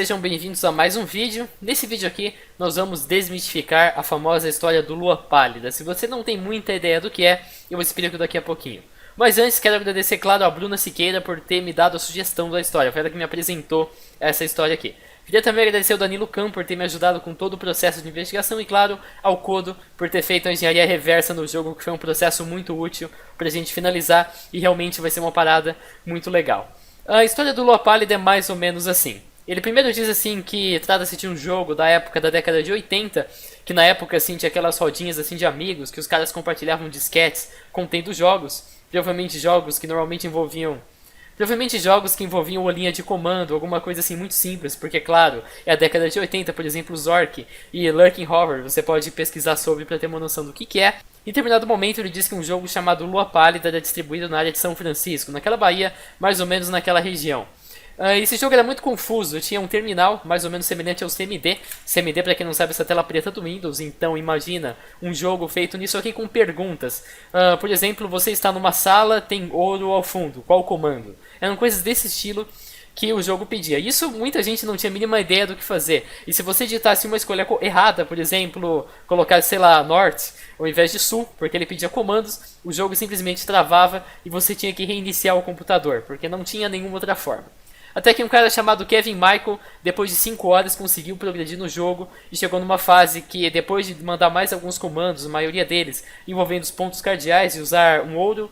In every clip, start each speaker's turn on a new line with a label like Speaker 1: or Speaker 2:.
Speaker 1: Sejam bem-vindos a mais um vídeo. Nesse vídeo aqui nós vamos desmistificar a famosa história do Lua Pálida. Se você não tem muita ideia do que é, eu explico daqui a pouquinho. Mas antes quero agradecer, claro, a Bruna Siqueira por ter me dado a sugestão da história. Foi ela que me apresentou essa história aqui. Queria também agradecer ao Danilo Cam por ter me ajudado com todo o processo de investigação e, claro, ao Kodo por ter feito a engenharia reversa no jogo, que foi um processo muito útil para a gente finalizar e realmente vai ser uma parada muito legal. A história do Lua Pálida é mais ou menos assim. Ele primeiro diz assim que trata-se de um jogo da época da década de 80, que na época assim tinha aquelas rodinhas assim de amigos, que os caras compartilhavam disquetes contendo jogos, provavelmente jogos que envolviam a linha de comando, alguma coisa assim muito simples, porque claro, é a década de 80, por exemplo, Zork e Lurking Horror, você pode pesquisar sobre para ter uma noção do que é. Em determinado momento ele diz que um jogo chamado Lua Pálida era distribuído na área de São Francisco, naquela Bahia, mais ou menos naquela região. Esse jogo era muito confuso, tinha um terminal mais ou menos semelhante ao CMD. CMD, para quem não sabe, é essa tela preta do Windows, então imagina um jogo feito nisso aqui com perguntas. Por exemplo, você está numa sala, tem ouro ao fundo, qual o comando? Eram coisas desse estilo que o jogo pedia. Isso muita gente não tinha a mínima ideia do que fazer. E se você digitasse uma escolha errada, por exemplo, colocar, sei lá, Norte ao invés de Sul, porque ele pedia comandos, o jogo simplesmente travava e você tinha que reiniciar o computador, porque não tinha nenhuma outra forma. Até que um cara chamado Kevin Michael, depois de 5 horas, conseguiu progredir no jogo e chegou numa fase que, depois de mandar mais alguns comandos, a maioria deles envolvendo os pontos cardeais e usar ouro,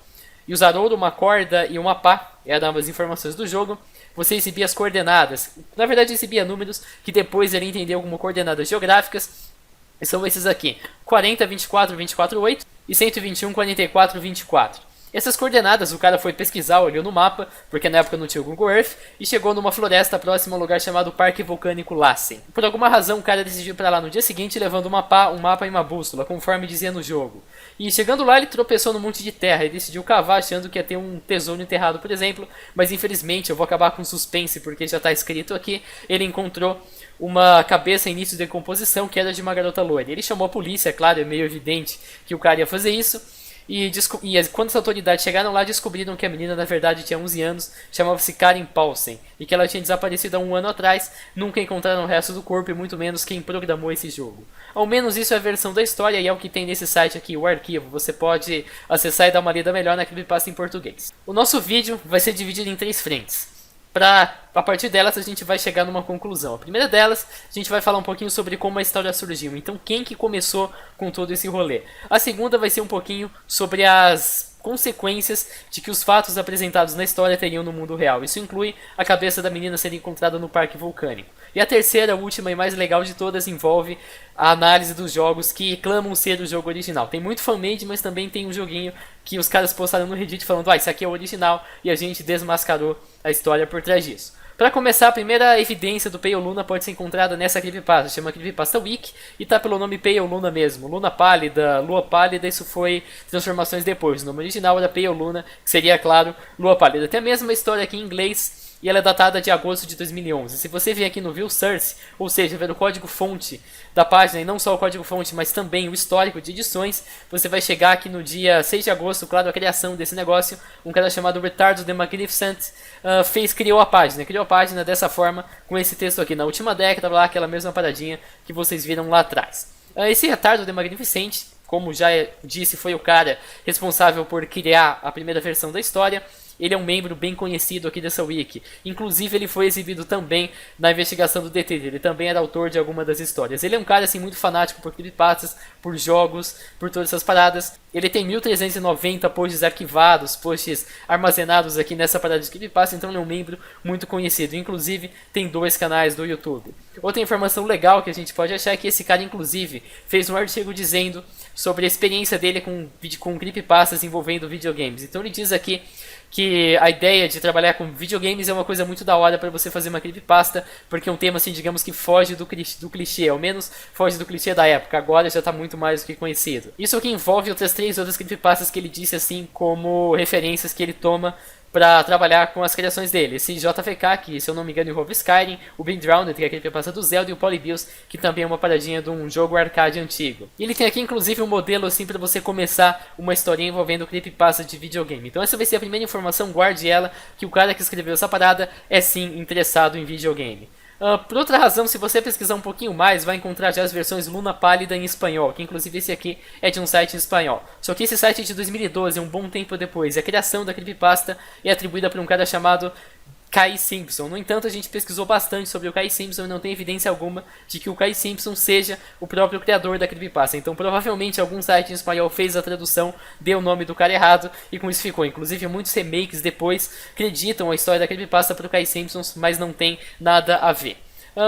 Speaker 1: uma corda e uma pá, eram as informações do jogo, você exibia as coordenadas. Na verdade, exibia números que depois ele entendeu como coordenadas geográficas, e são esses aqui: 40, 24, 24, 8 e 121, 44, 24. Essas coordenadas o cara foi pesquisar, olhou no mapa, porque na época não tinha o Google Earth, e chegou numa floresta próxima a um lugar chamado Parque Vulcânico Lassen. Por alguma razão o cara decidiu ir pra lá no dia seguinte levando um mapa e uma bússola, conforme dizia no jogo. E chegando lá ele tropeçou num monte de terra e decidiu cavar achando que ia ter um tesouro enterrado, por exemplo, mas infelizmente eu vou acabar com suspense porque já está escrito aqui, ele encontrou uma cabeça em início de decomposição que era de uma garota loira. Ele chamou a polícia, claro, é meio evidente que o cara ia fazer isso. E quando as autoridades chegaram lá, descobriram que a menina na verdade tinha 11 anos, chamava-se Karen Paulsen, e que ela tinha desaparecido há um ano atrás, nunca encontraram o resto do corpo e muito menos quem programou esse jogo. Ao menos isso é a versão da história e é o que tem nesse site aqui, o arquivo. Você pode acessar e dar uma lida melhor naquele passa em português. O nosso vídeo vai ser dividido em 3 frentes. A partir delas a gente vai chegar numa conclusão. A primeira delas, a gente vai falar um pouquinho sobre como a história surgiu. Então quem que começou com todo esse rolê. A segunda vai ser um pouquinho sobre as consequências de que os fatos apresentados na história teriam no mundo real. Isso inclui a cabeça da menina sendo encontrada no parque vulcânico. E a terceira, última e mais legal de todas, envolve a análise dos jogos que clamam ser o jogo original. Tem muito fan-made, mas também tem um joguinho que os caras postaram no Reddit falando: isso aqui é o original, e a gente desmascarou a história por trás disso. Para começar, a primeira evidência do Pale Luna pode ser encontrada nessa creepypasta, chama Creepypasta Wiki, e tá pelo nome Pale Luna mesmo. Luna Pálida, Lua Pálida, isso foi transformações depois. O nome original era Pale Luna, que seria, claro, Lua Pálida. Tem a mesma história aqui em inglês, e ela é datada de agosto de 2011. Se você vier aqui no View Source, ou seja, ver o código-fonte da página, e não só o código-fonte, mas também o histórico de edições, você vai chegar aqui no dia 6 de agosto, claro, a criação desse negócio. Um cara chamado Retardo the Magnificent criou a página dessa forma, com esse texto aqui. Na última década, lá, aquela mesma paradinha que vocês viram lá atrás. Esse Retardo the Magnificent, como já disse, foi o cara responsável por criar a primeira versão da história. Ele é um membro bem conhecido aqui dessa wiki. Inclusive ele foi exibido também na investigação do DT. Ele também era autor de alguma das histórias. Ele é um cara assim muito fanático por creepypastas, por jogos, por todas essas paradas. Ele tem 1390 posts arquivados, posts armazenados aqui nessa parada de creepypasta, então ele é um membro muito conhecido. Inclusive tem 2 canais do YouTube. Outra informação legal que a gente pode achar é que esse cara inclusive fez um artigo dizendo sobre a experiência dele com creepypastas envolvendo videogames. Então ele diz aqui que a ideia de trabalhar com videogames é uma coisa muito da hora para você fazer uma creepypasta, porque é um tema assim, digamos que foge do clichê, ao menos foge do clichê da época, agora já está muito mais do que conhecido. Isso aqui envolve outras 3 outras creepypastas que ele disse assim como referências que ele toma para trabalhar com as criações dele. Esse JFK, que se eu não me engano envolve Skyrim, o Being Drowned, que é aquele que passa do Zelda, e o Polybius, que também é uma paradinha de um jogo arcade antigo. E ele tem aqui inclusive um modelo assim para você começar uma historinha envolvendo creepypasta de videogame. Então essa vai ser a primeira informação, guarde ela, que o cara que escreveu essa parada é sim interessado em videogame. Por outra razão, se você pesquisar um pouquinho mais, vai encontrar já as versões Luna Pálida em espanhol, que inclusive esse aqui é de um site em espanhol. Só que esse site é de 2012, um bom tempo depois, e a criação da creepypasta é atribuída por um cara chamado Kai Simpson. No entanto, a gente pesquisou bastante sobre o Kai Simpson e não tem evidência alguma de que o Kai Simpson seja o próprio criador da creepypasta. Então, provavelmente, algum site em espanhol fez a tradução, deu o nome do cara errado e com isso ficou. Inclusive, muitos remakes depois acreditam a história da creepypasta para o Kai Simpson, mas não tem nada a ver.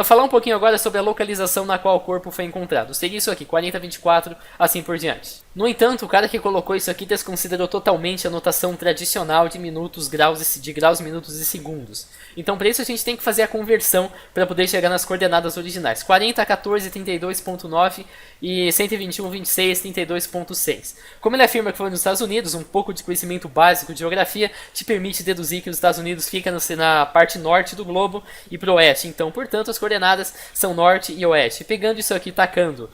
Speaker 1: Falar um pouquinho agora sobre a localização na qual o corpo foi encontrado. Seria isso aqui, 4024, assim por diante. No entanto, o cara que colocou isso aqui desconsiderou totalmente a notação tradicional de minutos, graus, minutos e segundos. Então, para isso a gente tem que fazer a conversão para poder chegar nas coordenadas originais. 40, 14, 32.9 e 121, 26, 32.6. Como ele afirma que foi nos Estados Unidos, um pouco de conhecimento básico de geografia te permite deduzir que os Estados Unidos fica na parte norte do globo e pro oeste. Então, portanto, as coordenadas são norte e oeste. Pegando isso aqui, tacando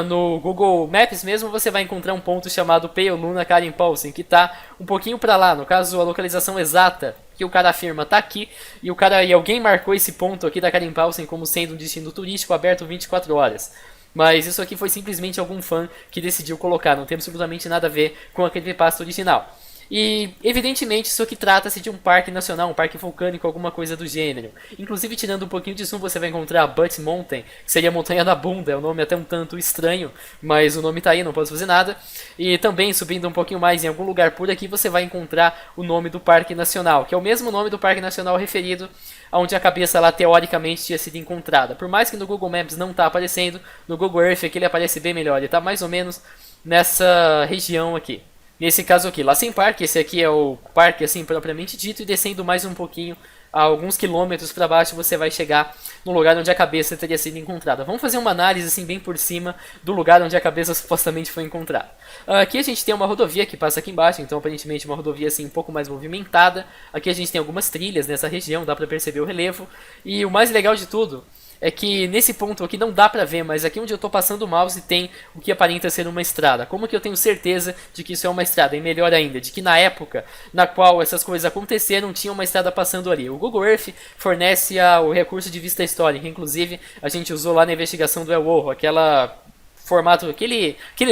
Speaker 1: no Google Maps mesmo, você vai encontrar um ponto chamado Peoluna Karen Paulsen, que está um pouquinho para lá. No caso, a localização exata que o cara afirma está aqui, e alguém marcou esse ponto aqui da Karen Paulsen como sendo um destino turístico aberto 24 horas. Mas isso aqui foi simplesmente algum fã que decidiu colocar, não tem absolutamente nada a ver com a creepypasta original. E, evidentemente, isso aqui trata-se de um parque nacional, um parque vulcânico, alguma coisa do gênero. Inclusive, tirando um pouquinho de zoom, você vai encontrar a Butt Mountain, que seria a montanha da bunda. É um nome até um tanto estranho, mas o nome tá aí, não posso fazer nada. E também, subindo um pouquinho mais, em algum lugar por aqui, você vai encontrar o nome do parque nacional, que é o mesmo nome do parque nacional referido onde a cabeça lá teoricamente tinha sido encontrada. Por mais que no Google Maps não tá aparecendo, no Google Earth aqui ele aparece bem melhor. Ele tá mais ou menos nessa região aqui. Nesse caso aqui, Lassen Park, esse aqui é o parque assim propriamente dito, e descendo mais um pouquinho, a alguns quilômetros para baixo, você vai chegar no lugar onde a cabeça teria sido encontrada. Vamos fazer uma análise assim bem por cima do lugar onde a cabeça supostamente foi encontrada. Aqui a gente tem uma rodovia que passa aqui embaixo, então aparentemente uma rodovia assim um pouco mais movimentada. Aqui a gente tem algumas trilhas nessa região, dá para perceber o relevo. E o mais legal de tudo é que nesse ponto aqui não dá pra ver, mas aqui onde eu tô passando o mouse tem o que aparenta ser uma estrada. Como que eu tenho certeza de que isso é uma estrada? E melhor ainda, de que na época na qual essas coisas aconteceram, tinha uma estrada passando ali. O Google Earth fornece o recurso de vista histórica, inclusive a gente usou lá na investigação do El Oro, aquele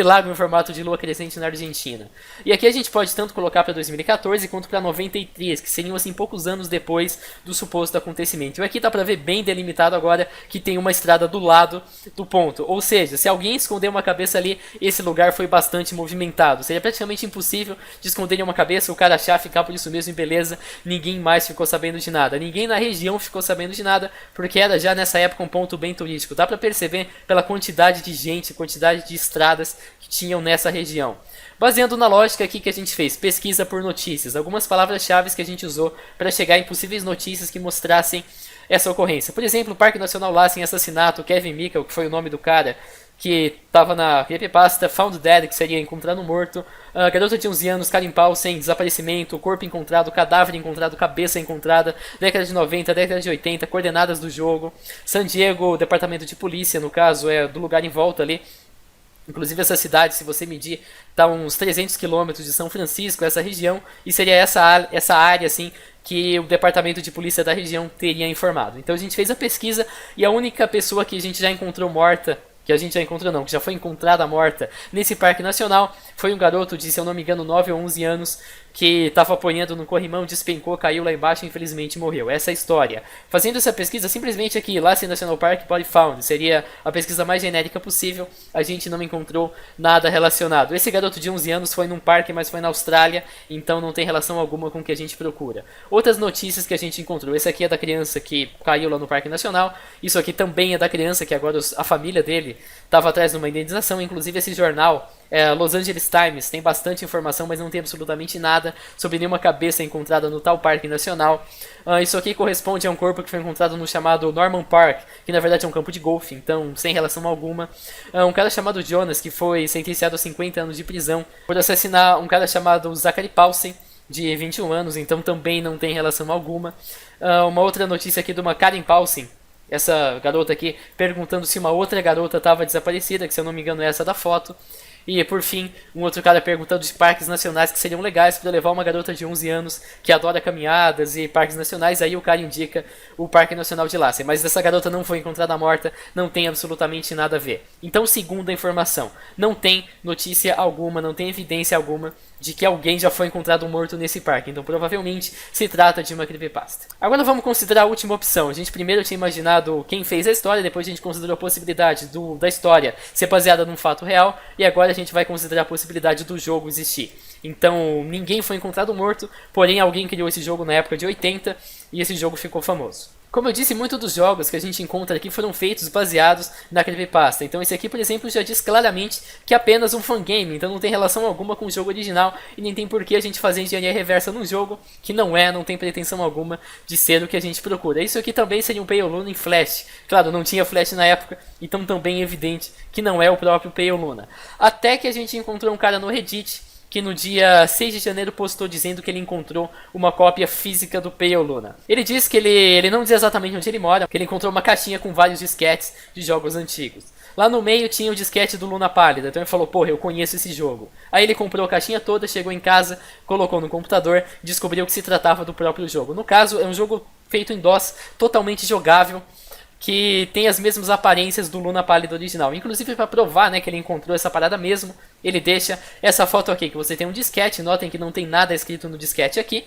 Speaker 1: lago em formato de lua crescente na Argentina. E aqui a gente pode tanto colocar para 2014 quanto para 93, que seriam assim poucos anos depois do suposto acontecimento. E aqui dá para ver bem delimitado agora que tem uma estrada do lado do ponto. Ou seja, se alguém esconder uma cabeça ali, esse lugar foi bastante movimentado. Seria praticamente impossível de esconder uma cabeça, o cara achar, ficar por isso mesmo e beleza, ninguém mais ficou sabendo de nada. Ninguém na região ficou sabendo de nada, porque era já nessa época um ponto bem turístico. Dá para perceber pela quantidade de gente, quantidade de estradas que tinham nessa região. Baseando na lógica aqui que a gente fez, pesquisa por notícias, algumas palavras-chave que a gente usou para chegar em possíveis notícias que mostrassem essa ocorrência. Por exemplo, o Parque Nacional Lassen, assassinato, Kevin Michael, que foi o nome do cara que estava na creepypasta, Found Dead, que seria encontrado morto, garota de 11 anos, Karen Paulsen, desaparecimento, corpo encontrado, cadáver encontrado, cabeça encontrada, década de 90, década de 80, coordenadas do jogo, San Diego, departamento de polícia, no caso, é do lugar em volta ali. Inclusive essa cidade, se você medir, está a uns 300 quilômetros de São Francisco, essa região, e seria essa área assim que o departamento de polícia da região teria informado. Então a gente fez a pesquisa e a única pessoa que a gente já encontrou morta, que já foi encontrada morta nesse parque nacional, foi um garoto de, se eu não me engano, 9 ou 11 anos, que estava apanhando no corrimão, despencou, caiu lá embaixo e infelizmente morreu. Essa é a história. Fazendo essa pesquisa, simplesmente aqui, Lassen National Park Body Found, seria a pesquisa mais genérica possível, a gente não encontrou nada relacionado. Esse garoto de 11 anos foi num parque, mas foi na Austrália, então não tem relação alguma com o que a gente procura. Outras notícias que a gente encontrou, esse aqui é da criança que caiu lá no Parque Nacional, isso aqui também é da criança que agora a família dele estava atrás de uma indenização, inclusive esse jornal, Los Angeles Times, tem bastante informação, mas não tem absolutamente nada sobre nenhuma cabeça encontrada no tal parque nacional. Isso aqui corresponde a um corpo que foi encontrado no chamado Norman Park, que na verdade é um campo de golfe, então sem relação alguma. Um cara chamado Jonas, que foi sentenciado a 50 anos de prisão por assassinar um cara chamado Zachary Paulsen, de 21 anos, então também não tem relação alguma. Uma outra notícia aqui de uma Karen Paulsen, essa garota aqui, perguntando se uma outra garota estava desaparecida, que se eu não me engano é essa da foto. E por fim, um outro cara perguntando de parques nacionais que seriam legais para levar uma garota de 11 anos que adora caminhadas e parques nacionais. Aí o cara indica o Parque Nacional de Lhasa. Mas essa garota não foi encontrada morta, não tem absolutamente nada a ver. Então, segunda informação, não tem notícia alguma, não tem evidência alguma de que alguém já foi encontrado morto nesse parque. Então provavelmente se trata de uma creepypasta. Agora vamos considerar a última opção. A gente primeiro tinha imaginado quem fez a história, depois a gente considerou a possibilidade da história ser baseada num fato real, e agora a gente vai considerar a possibilidade do jogo existir. Então ninguém foi encontrado morto, porém alguém criou esse jogo na época de 80 e esse jogo ficou famoso. Como eu disse, muitos dos jogos que a gente encontra aqui foram feitos baseados na creepypasta. Então esse aqui, por exemplo, já diz claramente que é apenas um fangame, então não tem relação alguma com o jogo original e nem tem por que a gente fazer engenharia reversa num jogo que não tem pretensão alguma de ser o que a gente procura. Isso aqui também seria um Payoluna em Flash. Claro, não tinha Flash na época, então também é evidente que não é o próprio Payoluna. Até que a gente encontrou um cara no Reddit que no dia 6 de janeiro postou dizendo que ele encontrou uma cópia física do Payoluna. Ele diz que ele não diz exatamente onde ele mora, que ele encontrou uma caixinha com vários disquetes de jogos antigos. Lá no meio tinha o disquete do Luna Pálida, então ele falou, porra, eu conheço esse jogo. Aí ele comprou a caixinha toda, chegou em casa, colocou no computador, descobriu que se tratava do próprio jogo. No caso, é um jogo feito em DOS, totalmente jogável, que tem as mesmas aparências do Luna Pálido original. Inclusive para provar, né, que ele encontrou essa parada mesmo, ele deixa essa foto aqui, que você tem um disquete, notem que não tem nada escrito no disquete aqui,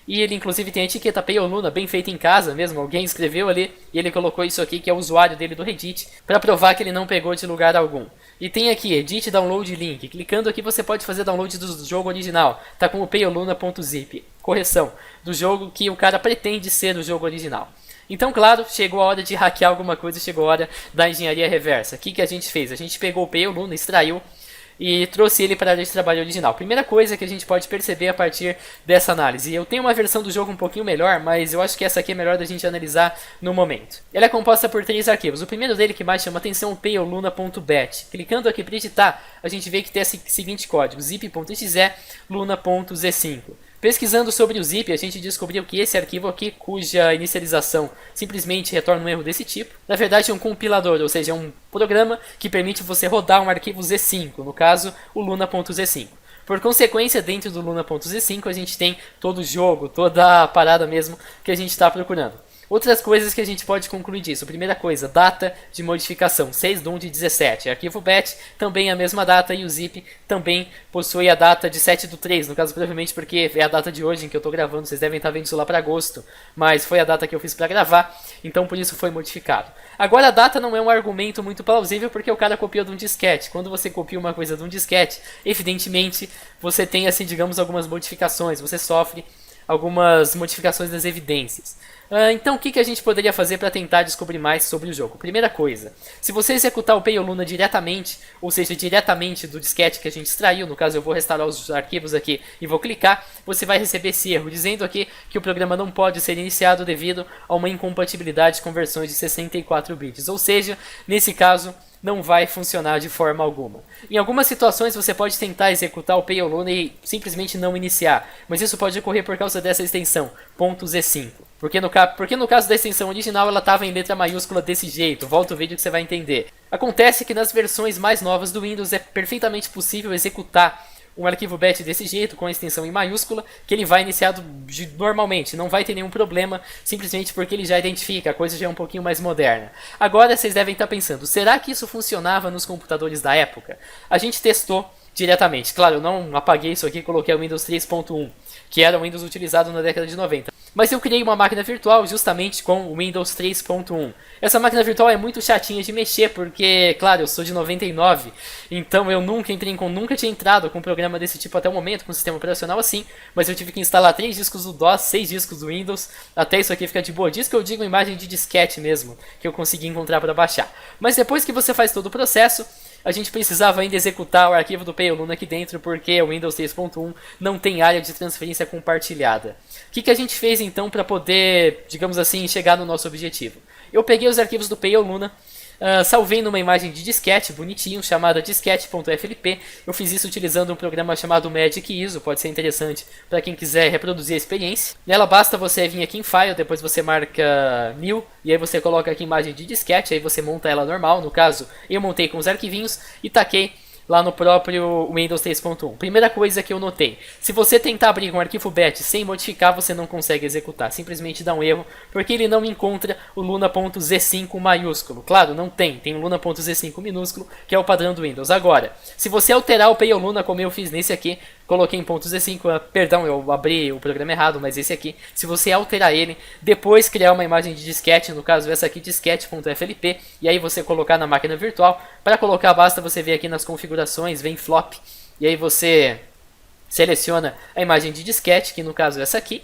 Speaker 1: e ele inclusive tem a etiqueta Payoluna, bem feita em casa mesmo, alguém escreveu ali, e ele colocou isso aqui, que é o usuário dele do Reddit, para provar que ele não pegou de lugar algum. E tem aqui, Edit Download Link, clicando aqui você pode fazer download do jogo original, tá com o payoluna.zip, correção, do jogo que o cara pretende ser o jogo original. Então, claro, chegou a hora de hackear alguma coisa, chegou a hora da engenharia reversa. O que a gente fez? A gente pegou o Payoluna, extraiu e trouxe ele para a área de trabalho original. Primeira coisa que a gente pode perceber a partir dessa análise. Eu tenho uma versão do jogo um pouquinho melhor, mas eu acho que essa aqui é melhor da gente analisar no momento. Ela é composta por 3 arquivos. O primeiro dele que mais chama atenção é o payoluna.bat. Clicando aqui para editar, a gente vê que tem esse seguinte código, zip.exe luna.z5. Pesquisando sobre o zip, a gente descobriu que esse arquivo aqui, cuja inicialização simplesmente retorna um erro desse tipo, na verdade é um compilador, ou seja, é um programa que permite você rodar um arquivo Z5, no caso o luna.z5. Por consequência, dentro do luna.z5 a gente tem todo o jogo, toda a parada mesmo que a gente está procurando. Outras coisas que a gente pode concluir disso. Primeira coisa, data de modificação, 6 de 1 de 17. Arquivo BAT também é a mesma data e o zip também possui a data de 7 do 3. No caso, provavelmente porque é a data de hoje em que eu estou gravando. Vocês devem estar vendo isso lá para agosto, mas foi a data que eu fiz para gravar, então por isso foi modificado. Agora a data não é um argumento muito plausível porque o cara copiou de um disquete. Quando você copia uma coisa de um disquete, evidentemente você tem, assim, digamos, algumas modificações. Você sofre algumas modificações das evidências. Então o que a gente poderia fazer para tentar descobrir mais sobre o jogo? Primeira coisa, se você executar o Payoluna diretamente, ou seja, diretamente do disquete que a gente extraiu, no caso eu vou restaurar os arquivos aqui e vou clicar, você vai receber esse erro, dizendo aqui que o programa não pode ser iniciado devido a uma incompatibilidade com versões de 64 bits, ou seja, nesse caso não vai funcionar de forma alguma. Em algumas situações você pode tentar executar o Payoluna e simplesmente não iniciar, mas isso pode ocorrer por causa dessa extensão, .z5. Porque no caso da extensão original ela estava em letra maiúscula desse jeito, volta o vídeo que você vai entender. Acontece que nas versões mais novas do Windows é perfeitamente possível executar um arquivo BAT desse jeito, com a extensão em maiúscula, que ele vai iniciado normalmente, não vai ter nenhum problema, simplesmente porque ele já identifica, a coisa já é um pouquinho mais moderna. Agora vocês devem estar pensando, será que isso funcionava nos computadores da época? A gente testou diretamente, claro, eu não apaguei isso aqui e coloquei o Windows 3.1, que era o Windows utilizado na década de 90. Mas eu criei uma máquina virtual justamente com o Windows 3.1. Essa máquina virtual é muito chatinha de mexer, porque, claro, eu sou de 99, então eu nunca tinha entrado com um programa desse tipo até o momento, com um sistema operacional assim, mas eu tive que instalar 3 discos do DOS, 6 discos do Windows, até isso aqui ficar de boa. Disco eu digo imagem de disquete mesmo, que eu consegui encontrar para baixar. Mas depois que você faz todo o processo, a gente precisava ainda executar o arquivo do Payoluna aqui dentro, porque o Windows 3.1 não tem área de transferência compartilhada. O que a gente fez então para poder, digamos assim, chegar no nosso objetivo? Eu peguei os arquivos do Payoluna, salvei numa imagem de disquete, bonitinho, chamada disquete.flp. Eu fiz isso utilizando um programa chamado Magic ISO, pode ser interessante para quem quiser reproduzir a experiência. Nela basta você vir aqui em File, depois você marca New, e aí você coloca aqui imagem de disquete, aí você monta ela normal. No caso, eu montei com os arquivinhos e taquei lá no próprio Windows 3.1. Primeira coisa que eu notei, se você tentar abrir um arquivo BAT sem modificar, você não consegue executar, simplesmente dá um erro, porque ele não encontra o Luna.z5 maiúsculo. Claro, não tem o Luna.z5 minúsculo, que é o padrão do Windows. Agora, se você alterar o PayOLuna, como eu fiz nesse aqui, coloquei em .z5, perdão, eu abri o programa errado, mas esse aqui, se você alterar ele, depois criar uma imagem de disquete, no caso essa aqui, disquete.flp, e aí você colocar na máquina virtual, para colocar basta você vir aqui nas configurações, vem flop, e aí você seleciona a imagem de disquete, que no caso é essa aqui,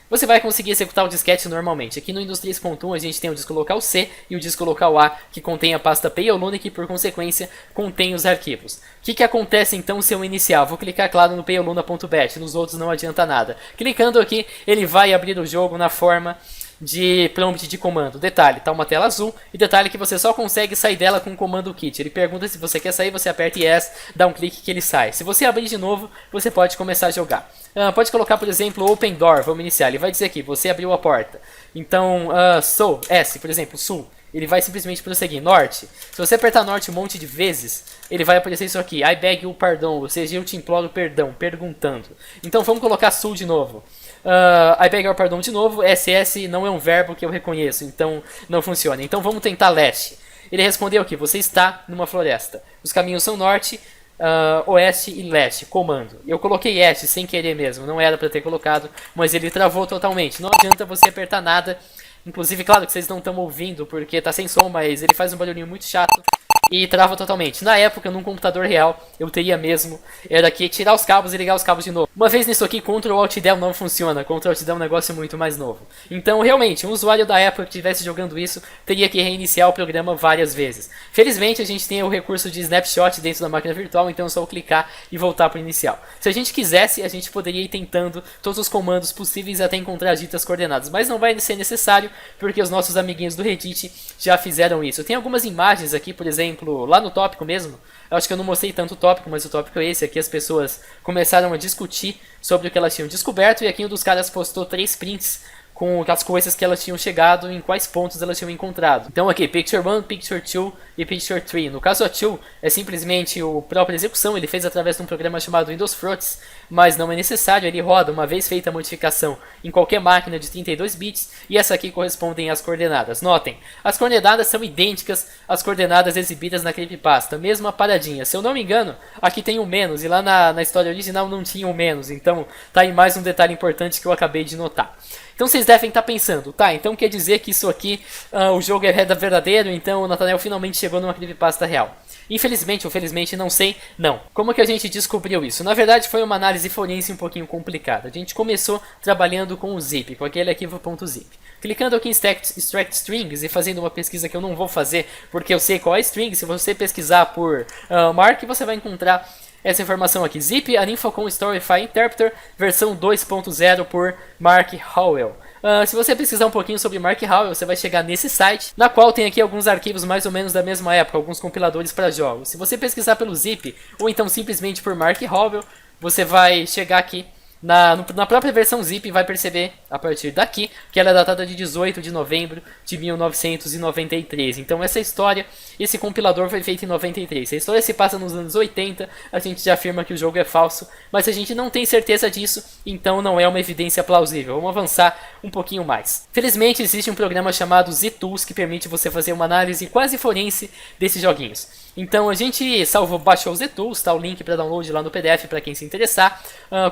Speaker 1: você vai conseguir executar o disquete normalmente. Aqui no Windows 3.1 a gente tem o disco local C e o disco local A, que contém a pasta PayOLuna e que por consequência contém os arquivos. O que acontece então se eu iniciar? Vou clicar, claro, no PayOLuna.bat, nos outros não adianta nada. Clicando aqui, ele vai abrir o jogo na forma de prompt de comando. Detalhe, tá uma tela azul, e detalhe que você só consegue sair dela com o comando kit. Ele pergunta se você quer sair, você aperta Yes, dá um clique que ele sai. Se você abrir de novo, você pode começar a jogar. Pode colocar, por exemplo, Open Door, vamos iniciar. Ele vai dizer aqui, você abriu a porta. Então, Sul, S, por exemplo, Sul. Ele vai simplesmente prosseguir. Norte. Se você apertar Norte um monte de vezes, ele vai aparecer isso aqui. I beg you pardon, ou seja, eu te imploro perdão, perguntando. Então vamos colocar Sul de novo. I beg your pardon de novo. SS não é um verbo que eu reconheço, então não funciona. Então vamos tentar Leste. Ele respondeu aqui, você está numa floresta. Os caminhos são Norte, Oeste e Leste, comando. Eu coloquei Este sem querer mesmo, não era para ter colocado, mas ele travou totalmente. Não adianta você apertar nada. Inclusive, claro que vocês não estão ouvindo porque tá sem som, mas ele faz um barulhinho muito chato e trava totalmente. Na época, num computador real, eu teria mesmo, era que tirar os cabos e ligar os cabos de novo. Uma vez nisso aqui, Ctrl Alt Del não funciona, Ctrl Alt Del é um negócio muito mais novo. Então, realmente, um usuário da época que estivesse jogando isso, teria que reiniciar o programa várias vezes. Felizmente, a gente tem o recurso de snapshot dentro da máquina virtual, então é só clicar e voltar para o inicial. Se a gente quisesse, a gente poderia ir tentando todos os comandos possíveis até encontrar as ditas coordenadas, mas não vai ser necessário, porque os nossos amiguinhos do Reddit já fizeram isso. Tem algumas imagens aqui, por exemplo, lá no tópico mesmo, eu acho que eu não mostrei tanto o tópico, mas o tópico é esse, aqui as pessoas começaram a discutir sobre o que elas tinham descoberto, e aqui um dos caras postou 3 prints com as coisas que elas tinham chegado, em quais pontos elas tinham encontrado. Então aqui, Picture 1, Picture 2 e Picture 3. No caso a 2 é simplesmente a própria execução, ele fez através de um programa chamado Windows Fruits, mas não é necessário, ele roda uma vez feita a modificação em qualquer máquina de 32 bits, e essa aqui correspondem às coordenadas. Notem, as coordenadas são idênticas às coordenadas exibidas na creepypasta, mesma paradinha. Se eu não me engano, aqui tem um menos, e lá na história original não tinha um menos, então tá aí mais um detalhe importante que eu acabei de notar. Então vocês devem estar pensando, tá, então quer dizer que isso aqui, o jogo é verdadeiro, então o Nathaniel finalmente chegou numa creepypasta real. Infelizmente ou felizmente, não sei, não. Como que a gente descobriu isso? Na verdade foi uma análise forense um pouquinho complicada. A gente começou trabalhando com o zip, com aquele arquivo .zip. Clicando aqui em Extract Strings e fazendo uma pesquisa que eu não vou fazer, porque eu sei qual é a string, se você pesquisar por Mark, você vai encontrar essa informação aqui, Zip, a Infocom Storify Interpreter, versão 2.0 por Mark Howell. Se você pesquisar um pouquinho sobre Mark Howell, você vai chegar nesse site, na qual tem aqui alguns arquivos mais ou menos da mesma época, alguns compiladores para jogos. Se você pesquisar pelo Zip, ou então simplesmente por Mark Howell, você vai chegar aqui na própria versão zip, vai perceber a partir daqui que ela é datada de 18 de novembro de 1993. Então essa história, esse compilador foi feito em 93. Se a história se passa nos anos 80, a gente já afirma que o jogo é falso, mas a gente não tem certeza disso, então não é uma evidência plausível. Vamos avançar um pouquinho mais. Felizmente existe um programa chamado ZTools que permite você fazer uma análise quase forense desses joguinhos. Então a gente baixou o ZTools, tá o link para download lá no PDF para quem se interessar.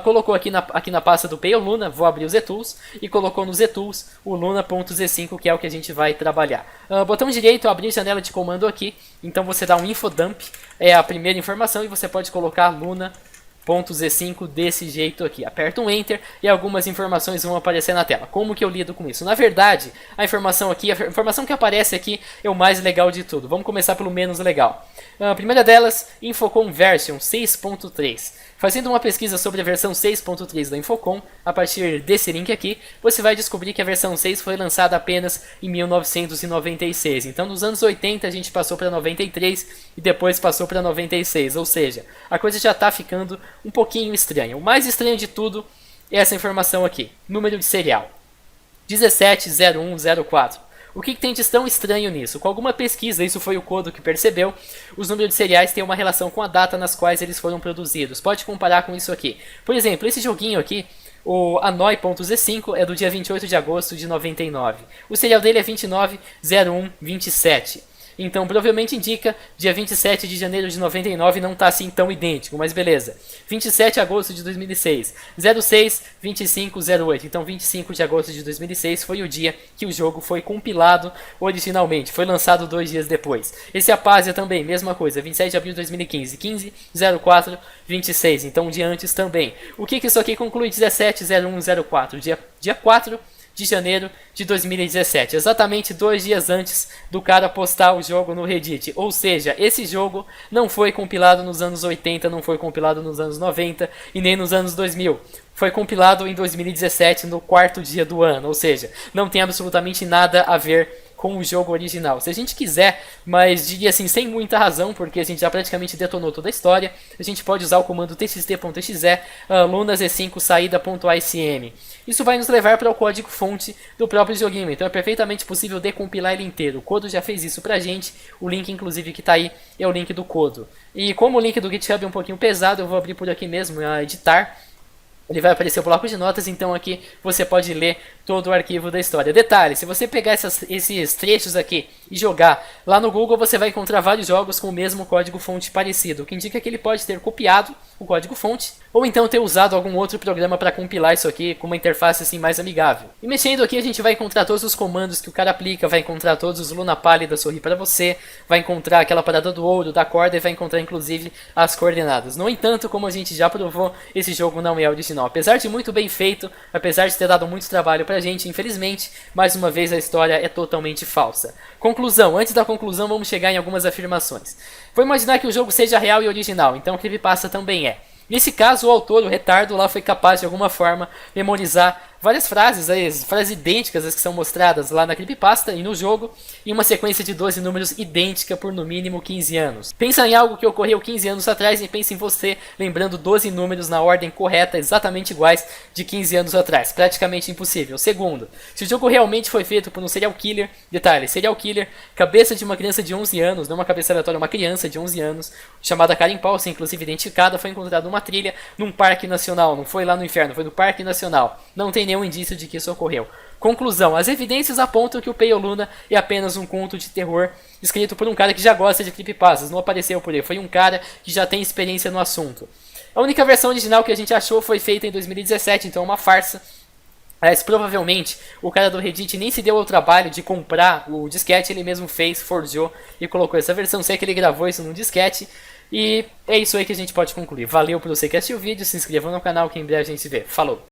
Speaker 1: Colocou aqui na pasta do PayOLuna, vou abrir o ZTools, e colocou no ZTools o Luna.z5, que é o que a gente vai trabalhar. Botão direito, abrir janela de comando aqui, então você dá um infodump, é a primeira informação, e você pode colocar Luna.z5 desse jeito aqui. Aperta um Enter e algumas informações vão aparecer na tela. Como que eu lido com isso? Na verdade, a informação que aparece aqui é o mais legal de tudo. Vamos começar pelo menos legal. A primeira delas, Infocom Version 6.3. Fazendo uma pesquisa sobre a versão 6.3 da Infocom, a partir desse link aqui, você vai descobrir que a versão 6 foi lançada apenas em 1996. Então, nos anos 80 a gente passou para 93 e depois passou para 96. Ou seja, a coisa já está ficando um pouquinho estranha. O mais estranho de tudo é essa informação aqui. Número de serial. 170104. O que tem de tão estranho nisso? Com alguma pesquisa, isso foi o Kodo que percebeu, os números de seriais têm uma relação com a data nas quais eles foram produzidos. Pode comparar com isso aqui. Por exemplo, esse joguinho aqui, o Anoi.Z5 é do dia 28 de agosto de 99. O serial dele é 290127. Então provavelmente indica dia 27 de janeiro de 99 não está assim tão idêntico, mas beleza. 27 de agosto de 2006, 06 25 08. Então 25 de agosto de 2006 foi o dia que o jogo foi compilado originalmente, foi lançado 2 dias depois. Esse Apásia também, mesma coisa, 27 de abril de 2015, 15 04 26, então um dia antes também. O que isso aqui conclui? 17 01 04, dia 4 de janeiro de 2017, exatamente 2 dias antes do cara postar o jogo no Reddit. Ou seja, esse jogo não foi compilado nos anos 80, não foi compilado nos anos 90 e nem nos anos 2000. Foi compilado em 2017, no 4º dia do ano, ou seja, não tem absolutamente nada a ver com o jogo original. Se a gente quiser, mas diria assim, sem muita razão, porque a gente já praticamente detonou toda a história, a gente pode usar o comando txt.exe lunaZ5 saída.icm. Isso vai nos levar para o código fonte do próprio joguinho, então é perfeitamente possível decompilar ele inteiro. O Kodo já fez isso pra gente, o link inclusive que tá aí é o link do Kodo. E como o link do GitHub é um pouquinho pesado, eu vou abrir por aqui mesmo a editar. Ele vai aparecer o bloco de notas, então aqui você pode ler todo o arquivo da história. Detalhe, se você pegar esses trechos aqui e jogar lá no Google, você vai encontrar vários jogos com o mesmo código-fonte parecido, o que indica que ele pode ter copiado o código-fonte, ou então ter usado algum outro programa para compilar isso aqui com uma interface assim mais amigável. E mexendo aqui a gente vai encontrar todos os comandos que o cara aplica, vai encontrar todos os Luna Pálida sorrir para você, vai encontrar aquela parada do ouro, da corda e vai encontrar inclusive as coordenadas. No entanto, como a gente já provou, esse jogo não é original. Apesar de muito bem feito, apesar de ter dado muito trabalho pra gente, infelizmente, mais uma vez a história é totalmente falsa. Conclusão, antes da conclusão vamos chegar em algumas afirmações. Vou imaginar que o jogo seja real e original, então o creepypasta também é. Nesse caso, o autor, o retardo, lá foi capaz de alguma forma memorizar várias frases, frases idênticas às que são mostradas lá na creepypasta e no jogo, em uma sequência de 12 números idêntica por no mínimo 15 anos. Pensa em algo que ocorreu 15 anos atrás e pense em você lembrando 12 números na ordem correta, exatamente iguais de 15 anos atrás. Praticamente impossível. Segundo, se o jogo realmente foi feito por um serial killer, detalhe, serial killer, cabeça de uma criança de 11 anos, não uma cabeça aleatória, uma criança de 11 anos, chamada Karen Paulson, inclusive identificada, foi encontrada numa trilha num parque nacional, não foi lá no inferno, foi no parque nacional. Não tem nenhum indício de que isso ocorreu. Conclusão, as evidências apontam que o Peio Luna é apenas um conto de terror escrito por um cara que já gosta de creepypastas, não apareceu por aí, foi um cara que já tem experiência no assunto. A única versão original que a gente achou foi feita em 2017, então é uma farsa. Mas provavelmente o cara do Reddit nem se deu ao trabalho de comprar o disquete, ele mesmo fez, forjou e colocou essa versão. Sei que ele gravou isso num disquete. E é isso aí que a gente pode concluir. Valeu por você que assistiu o vídeo, se inscreva no canal que em breve a gente se vê. Falou!